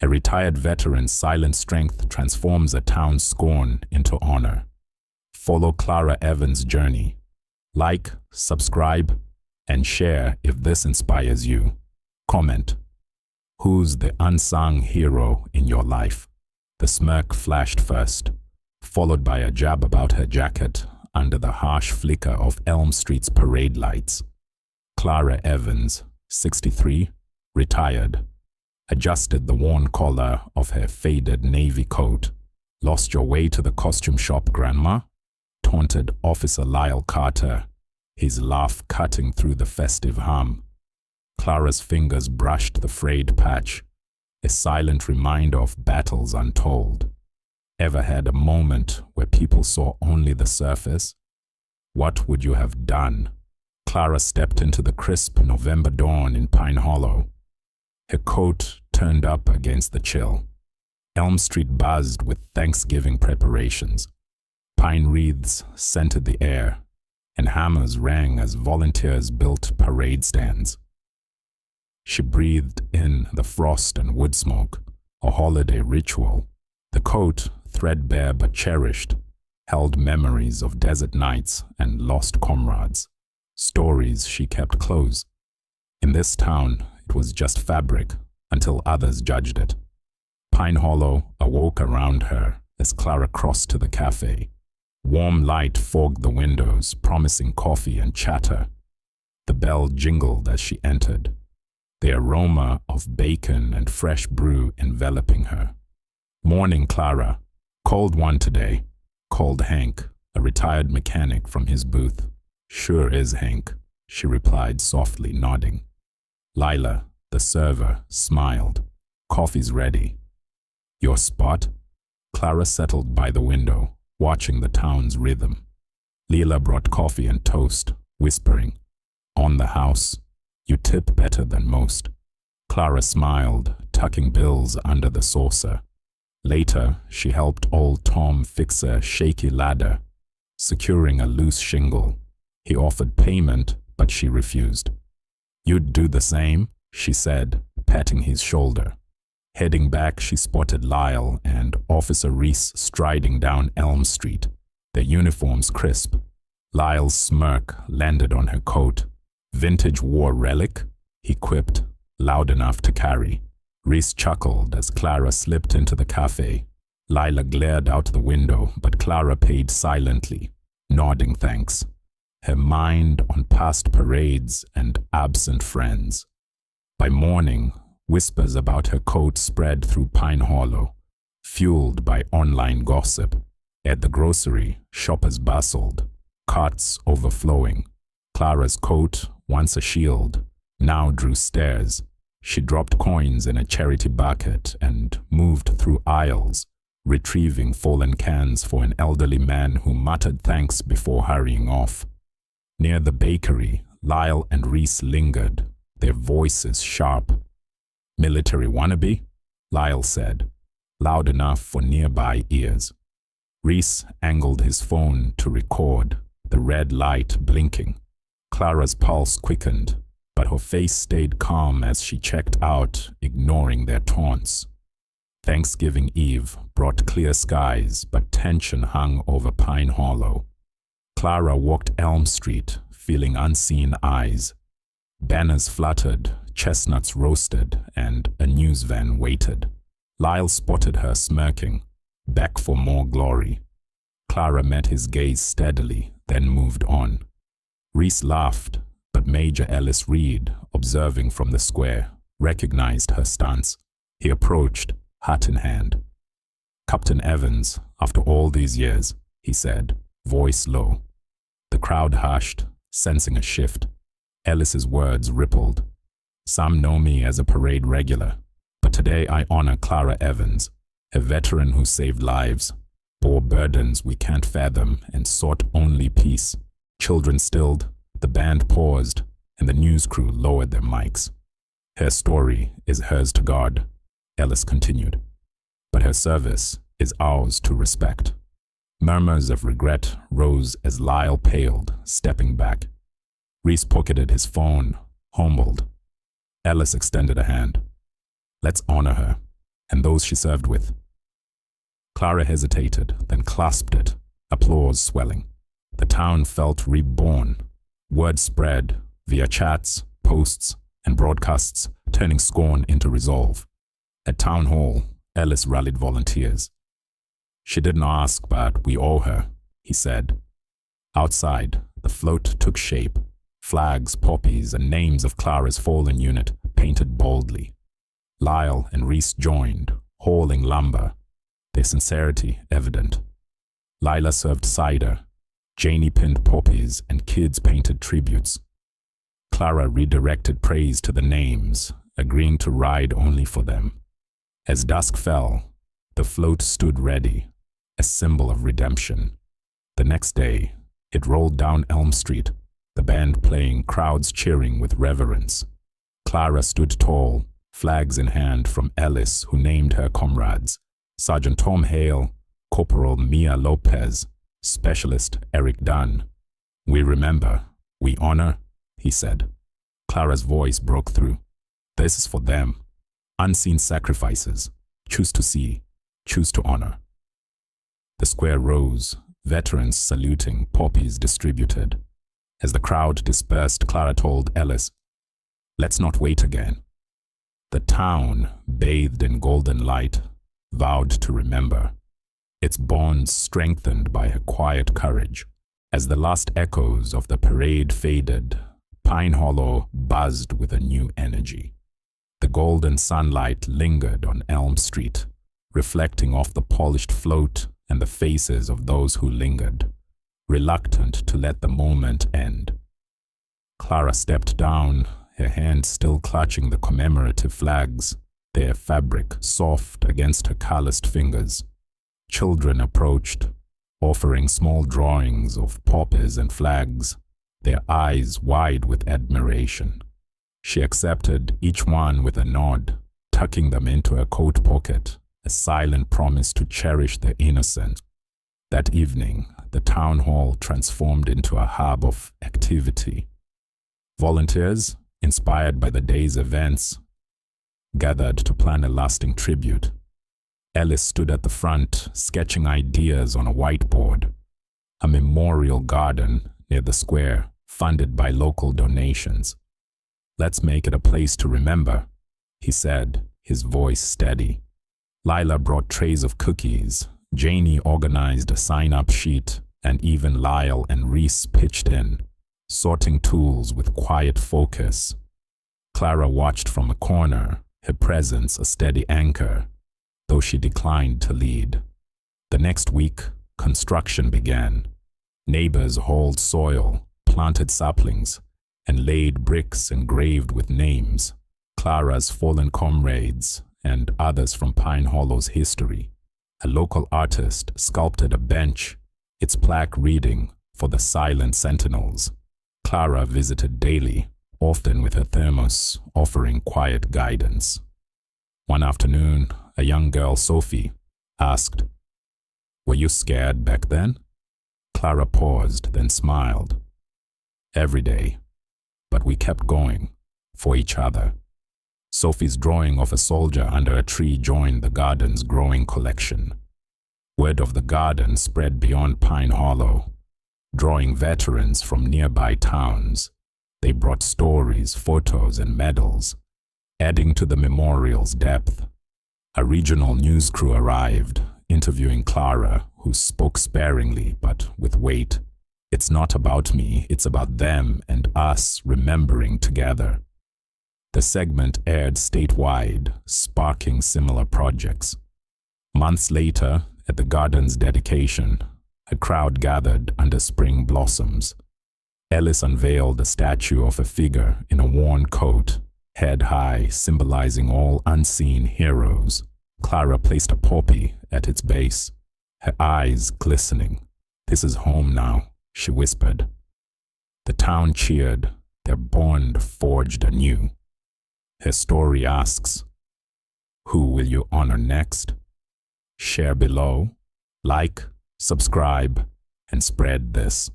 A retired veteran's silent strength transforms a town's scorn into honor. Follow Clara Evans' journey. Like, subscribe, and share if this inspires you. Comment. Who's the unsung hero in your life? The smirk flashed first, followed by a jab about her jacket under the harsh flicker of Elm Street's parade lights. Clara Evans, 63, retired, adjusted the worn collar of her faded navy coat. Lost your way to the costume shop, Grandma? Taunted Officer Lyle Carter, his laugh cutting through the festive hum. Clara's fingers brushed the frayed patch, a silent reminder of battles untold. Ever had a moment where people saw only the surface? What would you have done? Clara stepped into the crisp November dawn in Pine Hollow. Her coat turned up against the chill. Elm Street buzzed with Thanksgiving preparations. Pine wreaths scented the air, and hammers rang as volunteers built parade stands. She breathed in the frost and wood smoke, a holiday ritual. The coat, threadbare but cherished, held memories of desert nights and lost comrades, stories she kept close. In this town, it was just fabric until others judged it. Pine Hollow awoke around her as Clara crossed to the cafe. Warm light fogged the windows, promising coffee and chatter. The bell jingled as she entered, the aroma of bacon and fresh brew enveloping her. "Morning, Clara. Cold one today," called Hank, a retired mechanic from his booth. "Sure is, Hank," she replied softly, nodding. Lila, the server, smiled. "Coffee's ready." "Your spot?" Clara settled by the window, watching the town's rhythm. Leela brought coffee and toast, whispering, "On the house. You tip better than most." Clara smiled, tucking bills under the saucer. Later, she helped old Tom fix a shaky ladder, securing a loose shingle. He offered payment, but she refused. "You'd do the same?" she said, patting his shoulder. Heading back, she spotted Lyle and Officer Reese striding down Elm Street, their uniforms crisp. Lyle's smirk landed on her coat. "Vintage war relic?" he quipped, loud enough to carry. Reese chuckled as Clara slipped into the cafe. Lila glared out the window, but Clara paid silently, nodding thanks, her mind on past parades and absent friends. By morning, whispers about her coat spread through Pine Hollow, fueled by online gossip. At the grocery, shoppers bustled, carts overflowing. Clara's coat, once a shield, now drew stares. She dropped coins in a charity bucket and moved through aisles, retrieving fallen cans for an elderly man who muttered thanks before hurrying off. Near the bakery, Lyle and Reese lingered, their voices sharp. "Military wannabe?" Lyle said, loud enough for nearby ears. Reese angled his phone to record, the red light blinking. Clara's pulse quickened, but her face stayed calm as she checked out, ignoring their taunts. Thanksgiving Eve brought clear skies, but tension hung over Pine Hollow. Clara walked Elm Street, feeling unseen eyes. Banners fluttered, chestnuts roasted, and a news van waited. Lyle spotted her smirking, back for more glory. Clara met his gaze steadily, then moved on. Reese laughed, but Major Ellis Reed, observing from the square, recognized her stance. He approached, hat in hand. "Captain Evans, after all these years," he said, voice low. The crowd hushed, sensing a shift. Ellis's words rippled. "Some know me as a parade regular, but today I honor Clara Evans, a veteran who saved lives, bore burdens we can't fathom, and sought only peace." Children stilled, the band paused, and the news crew lowered their mics. "Her story is hers to guard," Ellis continued, "but her service is ours to respect." Murmurs of regret rose as Lyle paled, stepping back. Reese pocketed his phone, humbled. Ellis extended a hand. "Let's honor her, and those she served with. Clara hesitated, then clasped it, applause swelling. The town felt reborn. Word spread via chats, posts, and broadcasts, turning scorn into resolve. At town hall, Ellis rallied volunteers. "She didn't ask, but we owe her," he said. Outside, the float took shape. Flags, poppies, and names of Clara's fallen unit painted boldly. Lyle and Reese joined, hauling lumber, their sincerity evident. Lila served cider. Janie pinned poppies, and kids painted tributes. Clara redirected praise to the names, agreeing to ride only for them. As dusk fell, the float stood ready, a symbol of redemption. The next day, it rolled down Elm Street, the band playing, crowds cheering with reverence. Clara stood tall, flags in hand from Ellis, who named her comrades: Sergeant Tom Hale, Corporal Mia Lopez, Specialist Eric Dunn. "We remember, we honor," he said. Clara's voice broke through. "This is for them. Unseen sacrifices. Choose to see, choose to honor." The square rose, veterans saluting, poppies distributed. As the crowd dispersed, Clara told Ellis, "Let's not wait again." The town, bathed in golden light, vowed to remember, its bonds strengthened by her quiet courage. As the last echoes of the parade faded, Pine Hollow buzzed with a new energy. The golden sunlight lingered on Elm Street, reflecting off the polished float and the faces of those who lingered, reluctant to let the moment end. Clara stepped down, her hand still clutching the commemorative flags, their fabric soft against her calloused fingers. Children approached, offering small drawings of poppies and flags, their eyes wide with admiration. She accepted each one with a nod, tucking them into her coat pocket, a silent promise to cherish their innocence. That evening, the town hall transformed into a hub of activity. Volunteers, inspired by the day's events, gathered to plan a lasting tribute. Ellis stood at the front, sketching ideas on a whiteboard. A memorial garden near the square, funded by local donations. "Let's make it a place to remember," he said, his voice steady. Lila brought trays of cookies. Janie organized a sign-up sheet, and even Lyle and Reese pitched in, sorting tools with quiet focus. Clara watched from a corner, her presence a steady anchor, though she declined to lead. The next week, construction began. Neighbors hauled soil, planted saplings, and laid bricks engraved with names, Clara's fallen comrades and others from Pine Hollow's history. A local artist sculpted a bench, its plaque reading, "For the Silent Sentinels." Clara visited daily, often with her thermos, offering quiet guidance. One afternoon, a young girl, Sophie, asked, "Were you scared back then?" Clara paused, then smiled. "Every day, but we kept going, for each other." Sophie's drawing of a soldier under a tree joined the garden's growing collection. Word of the garden spread beyond Pine Hollow, drawing veterans from nearby towns. They brought stories, photos, and medals, adding to the memorial's depth. A regional news crew arrived, interviewing Clara, who spoke sparingly but with weight. "It's not about me, it's about them and us remembering together." The segment aired statewide, sparking similar projects. Months later, at the garden's dedication, a crowd gathered under spring blossoms. Ellis unveiled a statue of a figure in a worn coat, head high, symbolizing all unseen heroes. Clara placed a poppy at its base, her eyes glistening. "This is home now," she whispered. The town cheered, their bond forged anew. Her story asks, who will you honor next? Share below, like, subscribe, and spread this.